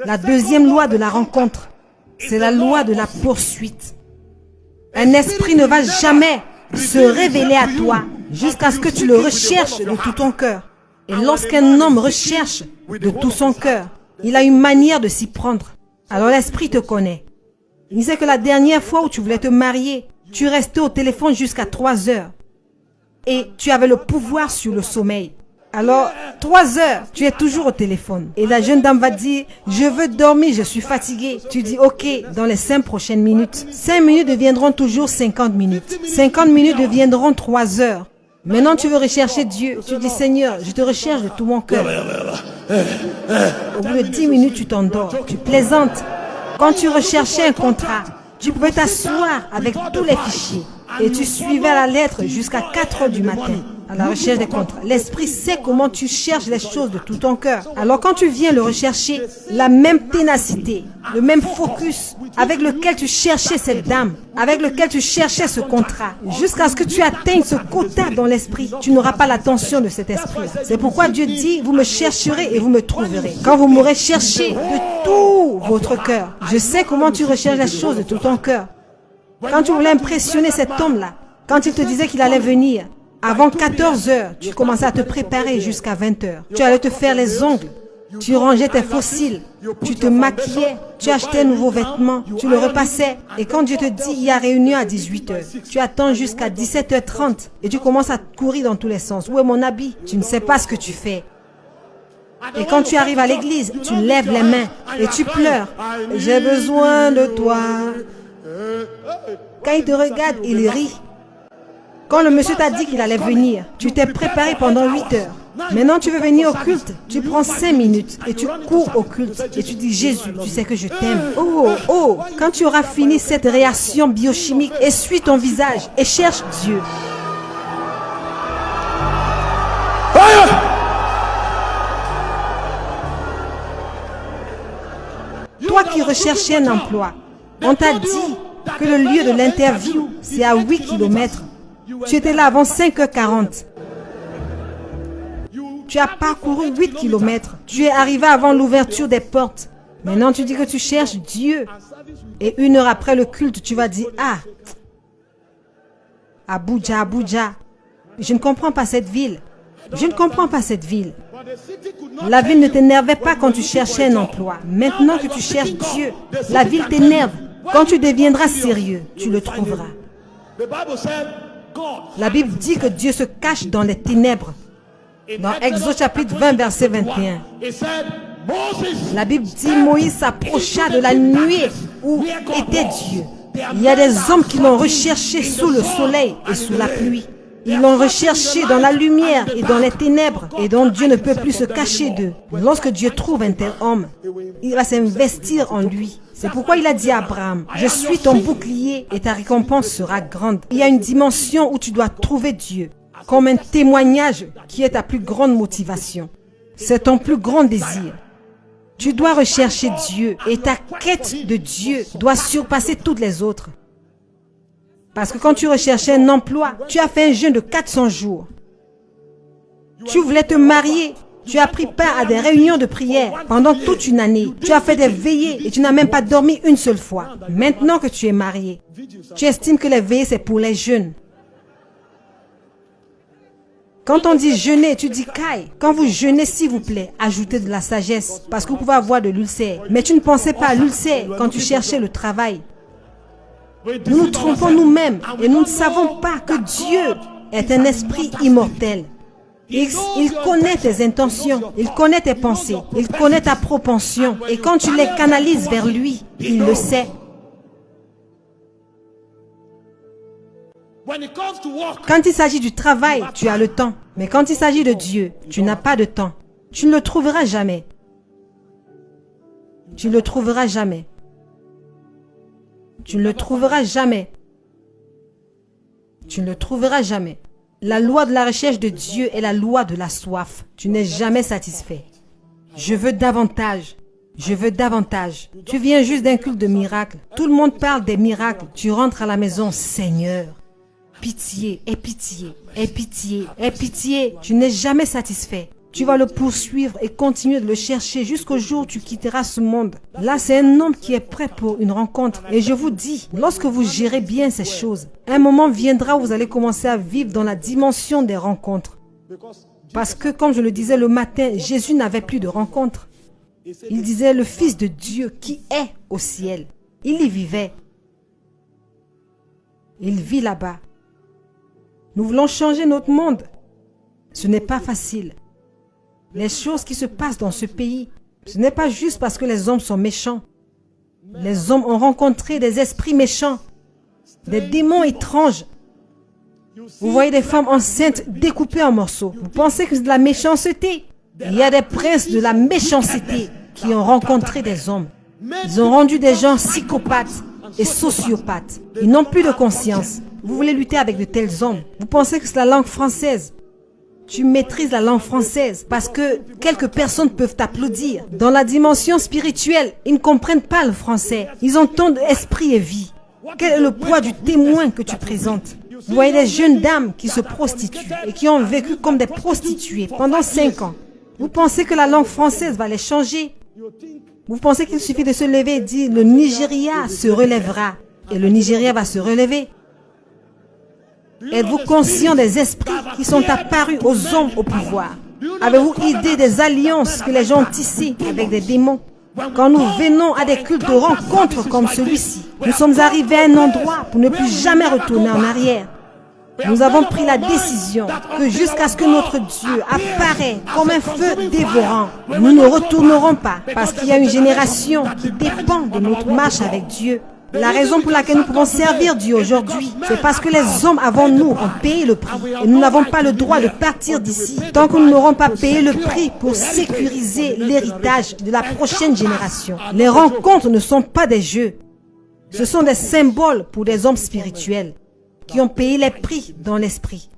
La deuxième loi de la rencontre, c'est la loi de la poursuite. Un esprit ne va jamais se révéler à toi jusqu'à ce que tu le recherches de tout ton cœur. Et lorsqu'un homme recherche de tout son cœur, il a une manière de s'y prendre. Alors l'esprit te connaît. Il sait que la dernière fois où tu voulais te marier, tu restais au téléphone jusqu'à 3 heures. Et tu avais le pouvoir sur le sommeil. Alors, 3 heures, tu es toujours au téléphone. Et la jeune dame va dire, je veux dormir, je suis fatiguée. Tu dis, ok, dans les 5 prochaines minutes. 5 minutes deviendront toujours 50 minutes. 50 minutes deviendront 3 heures. Maintenant, tu veux rechercher Dieu. Tu dis, Seigneur, je te recherche de tout mon cœur. Au bout de 10 minutes, tu t'endors. Tu plaisantes. Quand tu recherchais un contrat, tu pouvais t'asseoir avec tous les fichiers. Et tu suivais à la lettre jusqu'à 4 heures du matin à la recherche des contrats. L'esprit sait comment tu cherches les choses de tout ton cœur. Alors quand tu viens le rechercher, la même ténacité, le même focus avec lequel tu cherchais cette dame, avec lequel tu cherchais ce contrat, jusqu'à ce que tu atteignes ce quota dans l'esprit, tu n'auras pas l'attention de cet esprit. C'est pourquoi Dieu dit, vous me chercherez et vous me trouverez. Quand vous m'aurez cherché de tout votre cœur, je sais comment tu recherches les choses de tout ton cœur. Quand tu voulais impressionner cet homme-là, quand il te disait qu'il allait venir, avant 14 heures, tu commençais à te préparer jusqu'à 20 heures. Tu allais te faire les ongles, tu rangeais tes fossiles, tu te maquillais, tu achetais de nouveaux vêtements, tu le repassais. Et quand Dieu te dit, il y a réunion à 18 heures, tu attends jusqu'à 17h30 et tu commences à courir dans tous les sens. Où est mon habit? Tu ne sais pas ce que tu fais. Et quand tu arrives à l'église, tu lèves les mains et tu pleures. J'ai besoin de toi. Quand il te regarde, il rit. Quand le monsieur t'a dit qu'il allait venir, tu t'es préparé pendant 8 heures. Maintenant, tu veux venir au culte. Tu prends 5 minutes et tu cours au culte. Et tu dis, Jésus, tu sais que je t'aime. Oh, quand tu auras fini cette réaction biochimique, essuie ton visage et cherche Dieu. Toi qui recherchais un emploi, on t'a dit que le lieu de l'interview, c'est à 8 km. Tu étais là avant 5h40. Tu as parcouru 8 km. Tu es arrivé avant l'ouverture des portes. Maintenant, tu dis que tu cherches Dieu. Et 1 heure après le culte, tu vas dire, ah, Abuja. Je ne comprends pas cette ville. Je ne comprends pas cette ville. La ville ne t'énervait pas quand tu cherchais un emploi. Maintenant que tu cherches Dieu, la ville t'énerve. Quand tu deviendras sérieux, tu le trouveras. La Bible dit que Dieu se cache dans les ténèbres. Dans Exode chapitre 20, verset 21. La Bible dit Moïse s'approcha de la nuée où était Dieu. Il y a des hommes qui l'ont recherché sous le soleil et sous la pluie. Ils l'ont recherché dans la lumière et dans les ténèbres et dont Dieu ne peut plus se cacher d'eux. Lorsque Dieu trouve un tel homme, il va s'investir en lui. C'est pourquoi il a dit à Abraham, je suis ton bouclier et ta récompense sera grande. Il y a une dimension où tu dois trouver Dieu comme un témoignage qui est ta plus grande motivation. C'est ton plus grand désir. Tu dois rechercher Dieu et ta quête de Dieu doit surpasser toutes les autres. Parce que quand tu recherchais un emploi, tu as fait un jeûne de 400 jours. Tu voulais te marier, tu as pris part à des réunions de prière pendant toute une année. Tu as fait des veillées et tu n'as même pas dormi une seule fois. Maintenant que tu es marié, tu estimes que les veillées c'est pour les jeunes. Quand on dit jeûner, tu dis Kai. Quand vous jeûnez, s'il vous plaît, ajoutez de la sagesse parce que vous pouvez avoir de l'ulcère. Mais tu ne pensais pas à l'ulcère quand tu cherchais le travail. Nous nous trompons nous-mêmes et nous ne savons pas que Dieu est un esprit immortel. Il connaît tes intentions, il connaît tes pensées, il connaît ta propension. Et quand tu les canalises vers lui, il le sait. Quand il s'agit du travail, tu as le temps. Mais quand il s'agit de Dieu, tu n'as pas de temps. Tu ne le trouveras jamais. Tu ne le trouveras jamais. Tu ne le trouveras jamais. Tu ne le trouveras jamais. La loi de la recherche de Dieu est la loi de la soif. Tu n'es jamais satisfait. Je veux davantage. Je veux davantage. Tu viens juste d'un culte de miracles. Tout le monde parle des miracles. Tu rentres à la maison, Seigneur. Pitié, aie pitié, aie pitié, aie pitié. Tu n'es jamais satisfait. Tu vas le poursuivre et continuer de le chercher jusqu'au jour où tu quitteras ce monde. Là, c'est un homme qui est prêt pour une rencontre. Et je vous dis, lorsque vous gérez bien ces choses, un moment viendra où vous allez commencer à vivre dans la dimension des rencontres. Parce que, comme je le disais le matin, Jésus n'avait plus de rencontres. Il disait le Fils de Dieu qui est au ciel. Il y vivait. Il vit là-bas. Nous voulons changer notre monde. Ce n'est pas facile. Les choses qui se passent dans ce pays, ce n'est pas juste parce que les hommes sont méchants. Les hommes ont rencontré des esprits méchants, des démons étranges. Vous voyez des femmes enceintes découpées en morceaux. Vous pensez que c'est de la méchanceté? Il y a des princes de la méchanceté qui ont rencontré des hommes. Ils ont rendu des gens psychopathes et sociopathes. Ils n'ont plus de conscience. Vous voulez lutter avec de tels hommes. Vous pensez que c'est la langue française. Tu maîtrises la langue française parce que quelques personnes peuvent t'applaudir. Dans la dimension spirituelle, ils ne comprennent pas le français. Ils entendent esprit et vie. Quel est le poids du témoin que tu présentes? Vous voyez des jeunes dames qui se prostituent et qui ont vécu comme des prostituées pendant 5 ans. Vous pensez que la langue française va les changer? Vous pensez qu'il suffit de se lever et dire le Nigeria se relèvera et le Nigeria va se relever? Êtes-vous conscient des esprits qui sont apparus aux hommes au pouvoir? Avez-vous idée des alliances que les gens ont tissées avec des démons? Quand nous venons à des cultes de rencontres comme celui-ci, nous sommes arrivés à un endroit pour ne plus jamais retourner en arrière. Nous avons pris la décision que jusqu'à ce que notre Dieu apparaît comme un feu dévorant, nous ne retournerons pas parce qu'il y a une génération qui dépend de notre marche avec Dieu. La raison pour laquelle nous pouvons servir Dieu aujourd'hui, c'est parce que les hommes avant nous ont payé le prix. Et nous n'avons pas le droit de partir d'ici tant que nous n'aurons pas payé le prix pour sécuriser l'héritage de la prochaine génération. Les rencontres ne sont pas des jeux. Ce sont des symboles pour des hommes spirituels qui ont payé les prix dans l'esprit.